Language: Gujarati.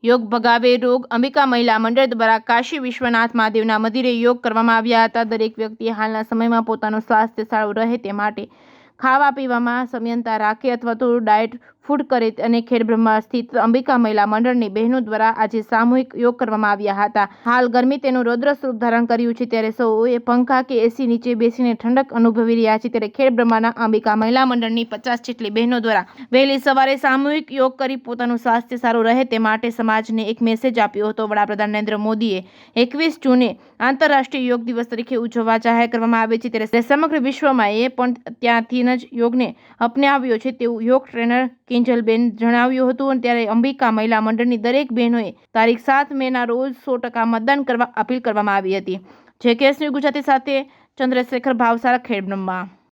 યોગ ભગાવે રોગ અંબિકા મહિલા મંડળ દ્વારા કાશી વિશ્વનાથ મહાદેવના મંદિરે યોગ કરવામાં આવ્યા હતા। દરેક વ્યક્તિએ હાલના સમયમાં પોતાનું સ્વાસ્થ્ય સારું રહે તે માટે ખાવા પીવામાં સંયમતા રાખે અથવા તો ડાયટ ફૂડ કરે અને ખેડબ્રહ્મા સ્થિત અંબિકા મહિલા મંડળની બહેનો દ્વારા આજે સામૂહિક યોગ કરવામાં આવ્યા હતા। હાલ ગરમી તેનું રૌદ્ર સ્વરૂપ ધારણ કર્યું છે ત્યારે સૌએ પંખા કે એસી નીચે બેસીને ઠંડક અનુભવી રહ્યા છે। ત્યારે ખેડબ્રહ્માના અંબિકા મહિલા મંડળની 50 જેટલી બહેનો દ્વારા વહેલી સવારે સામૂહિક યોગ કરી પોતાનું સ્વાસ્થ્ય સારું રહે તે માટે સમાજને એક મેસેજ આપ્યો હતો। વડાપ્રધાન નરેન્દ્ર મોદીએ 21 જૂને આંતરરાષ્ટ્રીય યોગ દિવસ તરીકે ઉજવવા જાહેર કરવામાં આવે છે ત્યારે સમગ્ર વિશ્વમાં એ પણ ત્યાંથી જ યોગને અપનાવ્યો છે તેવું યોગ ટ્રેનર કિંજલબેન જણાવ્યું હતું। ત્યારે અંબિકા મહિલા મંડળની દરેક બહેનોએ તારીખ 7 મેના રોજ 100% મતદાન કરવા અપીલ કરવામાં આવી હતી। JKS ન્યૂઝ ગુજરાતી સાથે ચંદ્રશેખર ભાવસાર, ખેડબ્રહ્મા।